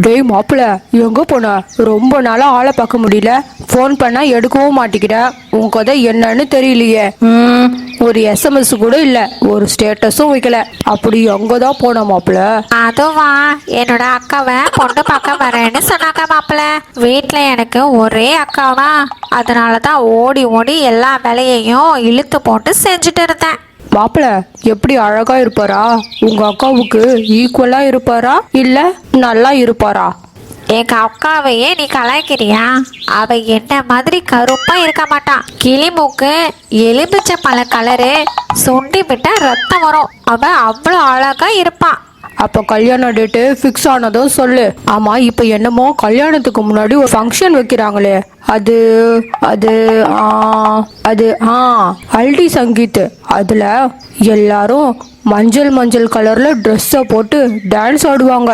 டேய் மாப்பிள்ள, எங்க போன? ரொம்ப நாளா ஆளை பார்க்க முடியல. ஃபோன் பண்ணா எடுக்கவும் மாட்டேங்கிற. உன் கதை என்னன்னு தெரியலையே. ஒரு எஸ்எம்எஸ் கூட இல்ல, ஒரு ஸ்டேட்டஸும் வைக்கல. அப்படி எங்கதான் போன மாப்பிள்ள? அதுவா, என்னோட அக்காவை பொண்ணு பார்க்க வரேன்னு சொன்னாங்க மாப்பிள்ள. வீட்டில் எனக்கு ஒரே அக்காவா, அதனாலதான் ஓடி ஓடி எல்லா வேலையையும் இழுத்து போட்டு செஞ்சுட்டு இருந்தேன். மாப்பிள்ள எப்படி அழகா இருப்பாரா? உங்க அக்காவுக்கு ஈக்குவலா இருப்பாரா இல்ல நல்லா இருப்பாரா? எங்க அக்காவையே நீ கலாய்க்கிறியா? அவ என்ன மாதிரி கருப்பா இருக்க மாட்டான். கிளிமூக்கு, எலுமிச்சை பழ கலரு, சுண்டி விட்டா ரத்தம் வரும். அவ அவ்வளோ அழகா இருப்பான். அப்ப கல்யாண டேட்டு ஃபிக்ஸ் ஆனதும் சொல்லு. ஆமா, இப்ப என்னமோ கல்யாணத்துக்கு முன்னாடி ஒரு ஃபங்க்ஷன் வைக்கிறாங்களே, அது அது ஆ அது ஹல்தி சங்கீத். அதுல எல்லாரும் மஞ்சள் மஞ்சள் கலர்ல ட்ரெஸ்ஸை போட்டு டான்ஸ் ஆடுவாங்க.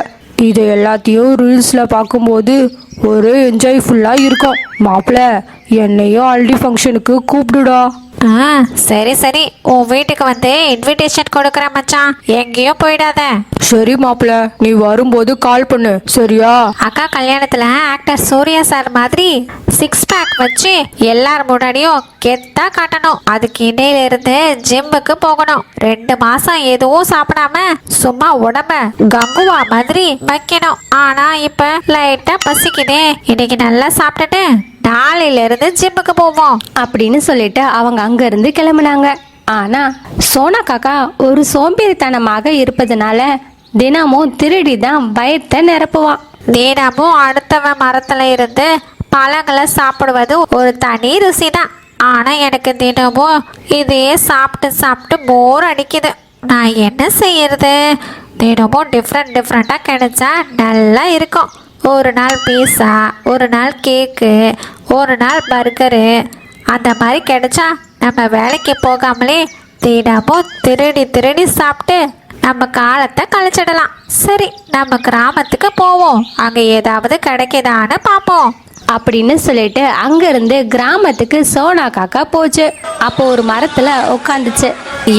இது எல்லாத்தையும் ரீல்ஸ்ல பார்க்கும்போது ஒரு என்ஜாய்ஃபுல்லா இருக்கும். மாப்பிள்ள, என்னையும் ஹல்தி ஃபங்க்ஷனுக்கு கூப்பிடுடா. சரி சரி, உன் வீட்டுக்கு வந்து இன்விடேஷன் கொடுக்குறேன் மச்சான். எங்கேயும் போயிடாத. சரி மாப்பிள்ள, நீ வரும்போது கால் பண்ணு, சரியா? அக்கா கல்யாணத்துல ஆக்டர் சூர்யா சார் மாதிரி 6 பேக் வச்சு எல்லார் முன்னாடியும் கெத்தா காட்டணும். அதுக்கு இடையில இருந்து ஜிம்முக்கு போகணும். 2 மாசம் எதுவும் சாப்பிடாம சும்மா உடம்ப கங்குவா மாதிரி வைக்கணும். ஆனா இப்ப லைட்டா பசிக்குதே, இன்னைக்கு நல்லா சாப்பிட்டுட்டு நாளையில இருந்து ஜிம்முக்கு போவோம் அப்படின்னு சொல்லிட்டு அவங்க அங்க இருந்து கிளம்புனாங்க. ஆனா சோனா காக்கா ஒரு சோம்பேறித்தனமாக இருப்பதனால தினமும் திருடி தான் பயத்தை நிரப்புவான். தினமும் அடுத்தவன் மரத்துல இருந்து பழங்களை சாப்பிடுவது ஒரு தனி ருசி தான். ஆனா எனக்கு தினமும் இதையே சாப்பிட்டு சாப்பிட்டு போர் அடிக்குது. நான் என்ன செய்யறது? தினமும் டிஃப்ரெண்ட்டாக கிடைச்சா நல்லா இருக்கும். ஒரு நாள் பீஸா, ஒரு நாள் கேக்கு, ஒரு நாள் பர்கரு, அந்த மாதிரி கிடைச்சா நம்ம வேலைக்கு போகாமலே தினமும் திருடி திருடி சாப்பிட்டு நம்ம காலத்தை கழிச்சிடலாம். சரி, நம்ம கிராமத்துக்கு போவோம், அங்கே ஏதாவது கிடைக்குதான்னு பார்ப்போம் அப்படின்னு சொல்லிட்டு அங்கிருந்து கிராமத்துக்கு சோனா காக்கா போச்சு. அப்போ ஒரு மரத்துல உட்காந்துச்சு.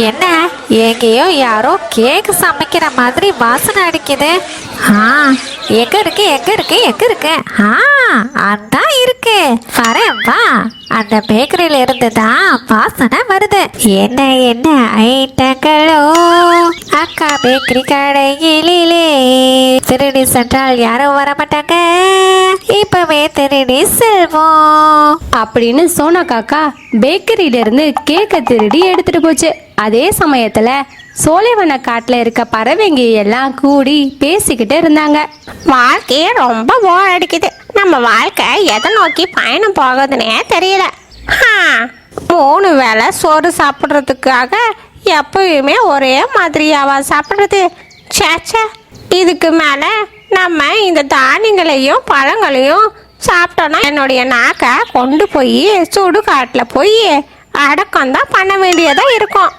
என்ன, எங்கேயோ யாரோ கேக் சமைக்கிற மாதிரி வாசனை அடிக்குது. எங்க இருக்கு எங்க இருக்கு எங்க இருக்கு? அதான் இருக்கு, வரேன் வா. அந்த பேக்கரியில இருந்து தான் வாசனை வருது. என்ன என்ன ஐட்டங்களோ அக்கா பேக்கரி கடையிலே. திருடி சென்றால் யாரும் வர மாட்டாங்க, இப்பவே திருடி செல்வோம் அப்படின்னு சோனா காக்கா பேக்கரியில இருந்து கேக்க திருடி எடுத்துட்டு போச்சு. அதே சமயத்துல சோலைவன காட்டுல இருக்க பறவைங்க எல்லாம் கூடி பேசிக்கிட்டு இருந்தாங்க. வாழ்க்கையே ரொம்ப போர் அடிக்குது. நம்ம வாழ்க்கை எதை நோக்கி பயணம் போகுதுன்னே தெரியல. 3 வேளை சோறு சாப்பிட்றதுக்காக எப்பயுமே ஒரே மாதிரியாவா சாப்பிட்றது? சேச்சே, இதுக்கு மேலே நம்ம இந்த தானியங்களையும் பழங்களையும் சாப்பிட்டோன்னா என்னுடைய நாக்கை கொண்டு போய் சுடுகாட்டில் போய் அடக்கம் தான் பண்ண வேண்டியதாக இருக்கும்.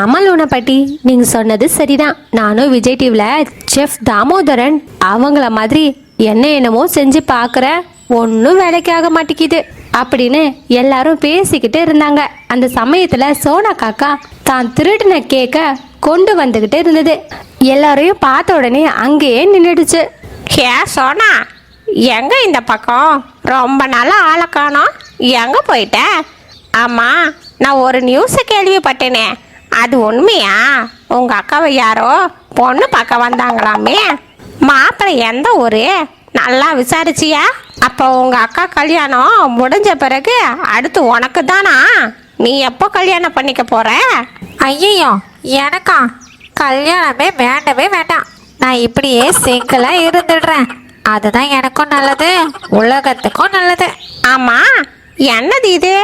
ஆமா லூனாபாட்டி, நீங்க சொன்னது சரிதான். நானும் விஜய் டிவில செஃப் தாமோதரன் அவங்கள மாதிரி என்னமோ செஞ்சு பார்க்குற, ஒன்றும் வேலைக்கு ஆக மாட்டேங்குது அப்படின்னு எல்லாரும் பேசிக்கிட்டு இருந்தாங்க. அந்த சமயத்துல சோனா காக்கா தான் திருடின கேக்க கொண்டு வந்துகிட்டு இருந்தது. எல்லாரையும் பார்த்த உடனே அங்கேயே நின்றுடுச்சு. சோனா, எங்க இந்த பக்கம் ரொம்ப நாளா ஆளை காணோம், எங்க போயிட்ட? ஆமா, நான் ஒரு நியூஸை கேள்விப்பட்டேனே, அது உண்மையா? உங்க அக்காவை யாரோ பொண்ணு பார்க்க வந்தாங்களாமே, மாப்பிள்ளை எந்த ஊரு? நல்லா விசாரிச்சியா? அப்போ உங்க அக்கா கல்யாணம் முடிஞ்ச பிறகு அடுத்து உனக்கு தானா? நீ எப்போ கல்யாணம் பண்ணிக்க போற? ஐயோ, எனக்கா கல்யாணமே வேண்டவே வேண்டாம். நான் இப்படியே சிங்கிளாக இருந்துடுறேன். அதுதான் எனக்கும் நல்லது, உலகத்துக்கும் நல்லது. ஆமா, என்னது இது?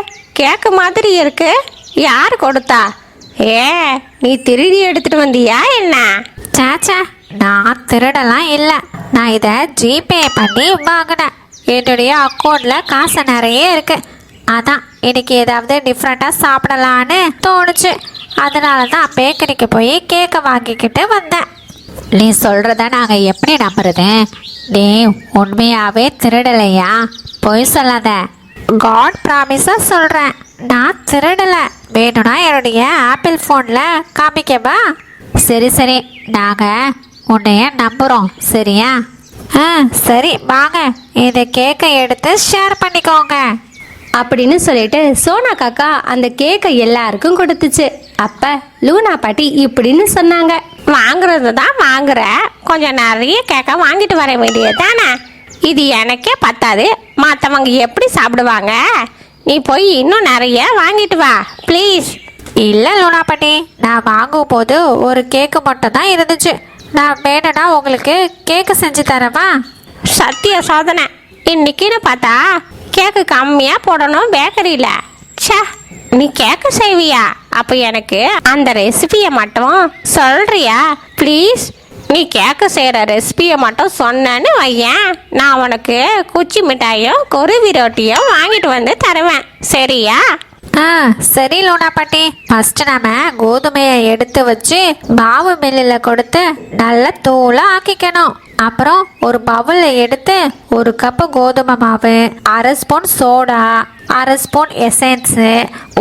கேக்கு மாதிரி இருக்கு, யார் கொடுத்தா? நீ திருடி எடுத்துட்டு வந்தியா என்ன? சாச்சா, நான் திருடலாம் இல்லை. நான் இதை ஜிபே பண்ணி வாங்கினேன். என்னுடைய அக்கௌண்ட்டில் காசு நிறைய இருக்கு. அதான் இன்னைக்கு ஏதாவது டிஃப்ரெண்ட்டாக சாப்பிடலான்னு தோணுச்சு. அதனால தான் பேக்கரிக்கு போய் கேக்கை வாங்கிக்கிட்டு வந்தேன். நீ சொல்கிறத நாங்கள் எப்படி நம்புறது? நீ உண்மையாகவே திருடலையா? பொய் சொல்லாத. காட் ப்ராமிஸாக சொல்கிறேன், நான் திருடலை. வேணும்னா என்னுடைய ஆப்பிள் ஃபோனில் காமிக்கவா? சரி சரி, நாங்கள் உன்னைய நம்புகிறோம், சரியா? சரி வாங்க இந்த கேக்கை எடுத்து ஷேர் பண்ணிக்கோங்க. அப்படின்னு சொல்லிட்டு சோனா காக்கா அந்த கேக்கை எல்லாருக்கும் கொடுத்துச்சு. அப்ப லூனா பாட்டி இப்படின்னு சொன்னாங்க. வாங்குறது தான் வாங்குற, கொஞ்சம் நிறைய கேக்க வாங்கிட்டு வர வேண்டியது தானே. இது எனக்கே பத்தாது, மற்றவங்க எப்படி சாப்பிடுவாங்க? நீ போய் இன்னும் நிறைய வாங்கிட்டு வா ப்ளீஸ். இல்லை லூனா பாட்டி, நான் வாங்கும் போது ஒரு கேக்கு மட்டும் தான் இருந்துச்சு. நான் வேணும்னா உங்களுக்கு கேக்கு செஞ்சு தரவா? சத்திய சோதனை, இன்னைக்குன்னு பார்த்தா கேக்கு கம்மியாக போடணும் பேக்கரியில். ச்சே, நீ கேக்கு செய்வியா? அப்போ எனக்கு அந்த ரெசிபியை மட்டும் சொல்றியா ப்ளீஸ்? நீ கேக்கு செய்கிற ரெசிபியை மட்டும் சொன்னேன்னு வையேன், நான் உனக்கு குச்சி மிட்டாயும் குருவி ரொட்டியும் வாங்கிட்டு வந்து தருவேன், சரியா? சரி லூனா பாட்டி. ஃபர்ஸ்ட் நாம கோதுமையை எடுத்து வச்சு மாவு மில்லில் கொடுத்து நல்லா தூளா ஆக்கிக்கணும். அப்புறம் ஒரு பவுலில் எடுத்து 1 கப்பு கோதுமை மாவு, 1/2 spoon soda, 1/2 spoon essence,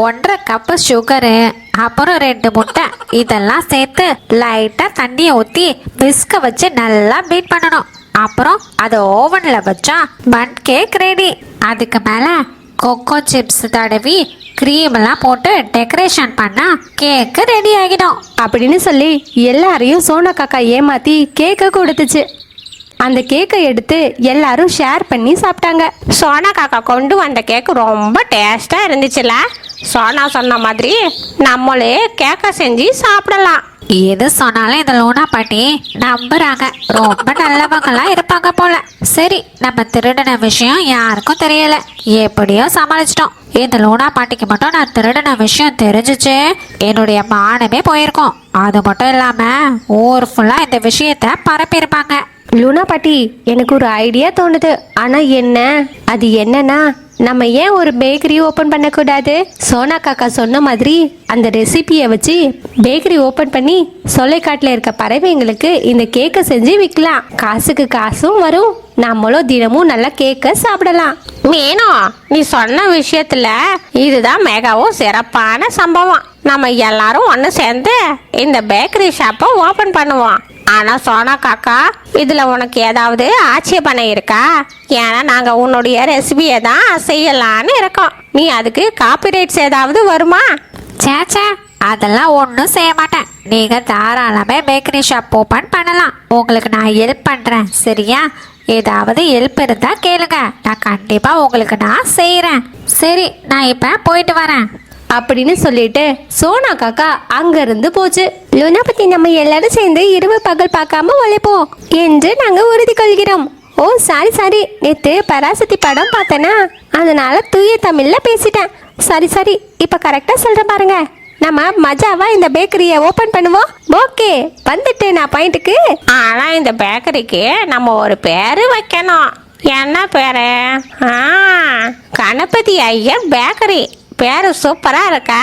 1/2 cup sugar, அப்புறம் 2 முட்டை இதெல்லாம் சேர்த்து லைட்டாக தண்ணியை ஊற்றி விஸ்க வச்சு நல்லா பீட் பண்ணணும். அப்புறம் அதை ஓவனில் வச்சா பன் கேக் ரெடி. அதுக்கு மேலே கொக்கோ சிப்ஸ் தடவி க்ரீமெல்லாம் போட்டு டெக்கரேஷன் பண்ணா கேக்கு ரெடி ஆகிடும். அப்படின்னு சொல்லி எல்லாரையும் சோனா காக்கா ஏமாத்தி கேக்கை கொடுத்துச்சு. அந்த கேக்கை எடுத்து எல்லாரும் ஷேர் பண்ணி சாப்பிட்டாங்க. சோனா காக்கா கொண்டு வந்த கேக்கு ரொம்ப டேஸ்டாக இருந்துச்சுல. சோனா சொன்ன மாதிரி நம்மளே கேக்கை செஞ்சு சாப்பிடலாம். எது சொன்னாலும் இந்த லூனா பாட்டி நம்புறாங்க. ரொம்ப நல்லவங்களா இருப்பாங்க போல. சரி, நம்ம திருடின விஷயம் யாருக்கும் தெரியல, எப்படியோ சமாளிச்சிட்டோம். இந்த லூனா பாட்டிக்கு மட்டும் நான் திருடின விஷயம் தெரிஞ்சிச்சு, என்னுடைய மானமே போயிருக்கும். அது மட்டும் இல்லாம ஊர் ஃபுல்லா இந்த விஷயத்த பரப்பியிருப்பாங்க. லூனா பாட்டி, எனக்கு ஒரு ஐடியா தோணுது. ஆனா என்ன? அது என்னன்னா, நம்ம ஏன் ஒரு பேக்கரி ஓபன் பண்ணக்கூடாது? சோனா காக்கா சொன்ன மாதிரி அந்த ரெசிபியை வச்சு பேக்கரி ஓபன் பண்ணி சொல்லைக்காட்டில் இருக்க பறவைங்களுக்கு இந்த கேக்கை செஞ்சு விற்கலாம். காசுக்கு காசும் வரும், நம்மளும் தினமும் நல்லா கேக்கை சாப்பிடலாம். மீனோ, நீ சொன்ன விஷயத்துல இதுதான் மிகவும் சிறப்பான சம்பவம். நம்ம எல்லாரும் ஒன்று சேர்ந்து இந்த பேக்கரி ஷாப்பை ஓபன் பண்ணுவோம். ஆனா சோனா காக்கா, இதுல உனக்கு ஏதாவது ஆட்சேபனை இருக்கா? ஏன்னா நாங்க உன்னுடைய ரெசிபியை தான் செய்யலான்னு இருக்கோம். நீ அதுக்கு காப்பிரைட்ஸ் ஏதாவது வருமா? சேச்சே, அதெல்லாம் ஒன்றும் செய்ய மாட்டேன். நீங்க தாராளமே பேக்கரி ஷாப் ஓப்பன் பண்ணலாம். உங்களுக்கு நான் ஹெல்ப் பண்றேன், சரியா? ஏதாவது ஹெல்ப் இருந்தா கேளுங்க, நான் கண்டிப்பா உங்களுக்கு நான் செய்யறேன். சரி, நான் இப்ப போயிட்டு வரேன். அப்படின்னு சொல்லிட்டு சோனா காக்கா அங்கிருந்து போச்சு. லூனா பத்தி நம்ம எல்லாரும் சேர்ந்து இரவு பகல் பார்க்காம உழைப்போம் என்று நாங்க உறுதி கொள்கிறோம். ஓ சாரி, நேத்து பராசக்தி படம் பார்த்தேனா, அதனால தூய தமிழ்ல பேசிட்டேன். சரி, இப்ப கரெக்டா சொல்றேன் பாருங்க. நம்ம மஜாவா இந்த பேக்கரியை ஓபன் பண்ணுவோம். ஓகே, வந்துட்டு நான் பாயிண்ட்டுக்கு. ஆனா இந்த பேக்கரிக்கு நம்ம ஒரு பேரு வைக்கணும். என்ன பேரு? கணபதி ஐயர் பேக்கரி. பேரு சூப்பரா இருக்கா?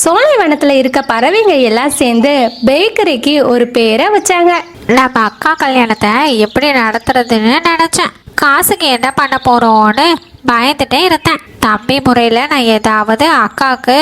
சோலைவனத்துல இருக்க பறவைங்க எல்லாம் சேர்ந்து பேக்கரிக்கு ஒரு பேரை வச்சாங்க. நம்ம அக்கா கல்யாணத்தை எப்படி நடத்துறதுன்னு நினைச்சேன். காசுக்கு என்ன பண்ண போறோம்னு பயந்துட்டே இருந்தேன். தம்பி முறையில் நான் ஏதாவது அக்காவுக்கு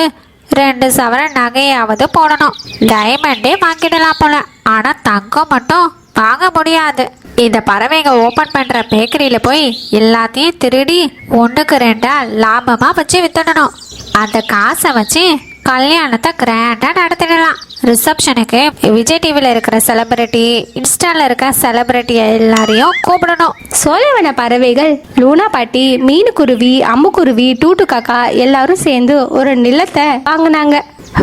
2 சவரன் நகையாவது போடணும். டைமண்டே வாங்கிடலாம் போல, ஆனா தங்கம் மட்டும் வாங்க முடியாது. இந்த பறவைங்க ஓபன் பண்ற பேக்கரியில போய் எல்லாத்தையும் திருடி 1க்கு 2 லாபமா வச்சு வித்துடணும். அந்த காசை வச்சு கல்யாணத்தை கிராண்டா நடத்திடலாம். ரிசப்ஷனுக்கு விஜய் டிவில இருக்கிற செலிபிரிட்டி, இன்ஸ்டால இருக்க செலிபிரிட்டி எல்லாரையும் கூப்பிடணும். சோலைவன பறவைகள் லூனா பாட்டி, மீனுக்குருவி, அம்முக்குருவி, டூட்டு காக்கா எல்லாரும் சேர்ந்து ஒரு நிலத்தை வாங்கினாங்க.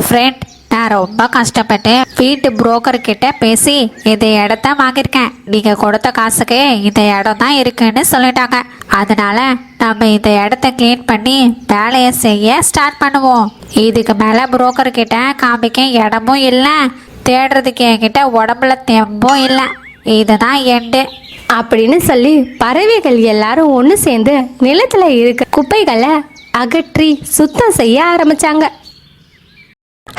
ஃப்ரெண்ட், நான் ரொம்ப கஷ்டப்பட்டு வீட்டு புரோக்கர் கிட்ட பேசி இந்த இடத்த வாங்கியிருக்கேன். நீங்க கொடுத்த காசுக்கு இந்த இடம் தான் இருக்குன்னு சொல்லிட்டாங்க. அதனால நம்ம இந்த இடத்த கிளீன் பண்ணி வேலையை செய்ய ஸ்டார்ட் பண்ணுவோம். இதுக்கு மேல புரோக்கர் கிட்ட காமிக்க இடமும் இல்லை, தேடுறதுக்கு என்கிட்ட உடம்புல தெம்பும் இல்லை. இதுதான் எண்டு அப்படின்னு சொல்லி பறவைகள் எல்லாரும் ஒன்று சேர்ந்து நிலத்துல இருக்க குப்பைகளை அகற்றி சுத்தம் செய்ய ஆரம்பிச்சாங்க.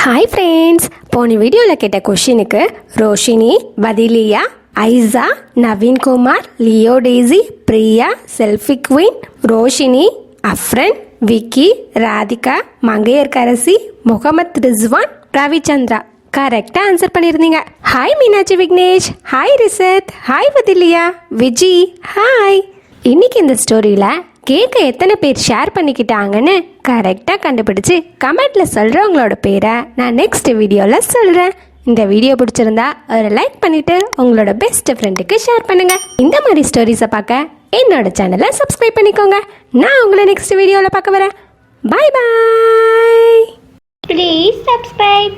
ஹாய் ஃப்ரெண்ட்ஸ், போன வீடியோவில் கேட்ட கொஷினுக்கு Roshini, Vathiliya, Aisa, Naveenkumar, Leo Daisy, Priya, selfie queen, Roshini, Afran, Vicky, Radhika, Mangaiyarkarasi, Mohammed Rizwan, Ravichandra கரெக்டாக ஆன்சர் பண்ணியிருந்தீங்க. Hi Meenakshi Vignesh, hi Risath, hi Vathiliya, Viji, hi. இன்னைக்கு இந்த ஸ்டோரியில் கேட்க எத்தனை பேர் ஷேர் பண்ணிக்கிட்டாங்கன்னு கரெக்டாக கண்டுபிடிச்சு கமெண்ட்ல சொல்கிறவங்களோட பேரை நான் நெக்ஸ்ட் வீடியோவில் சொல்கிறேன். இந்த வீடியோ பிடிச்சிருந்தா ஒரு லைக் பண்ணிட்டு உங்களோட பெஸ்ட் ஃப்ரெண்டுக்கு ஷேர் பண்ணுங்க. இந்த மாதிரி ஸ்டோரிஸை பார்க்க என்னோட சேனலை சப்ஸ்கிரைப் பண்ணிக்கோங்க. நான் உங்களை நெக்ஸ்ட் வீடியோவில் பார்க்க வரேன். Bye bye. Please subscribe.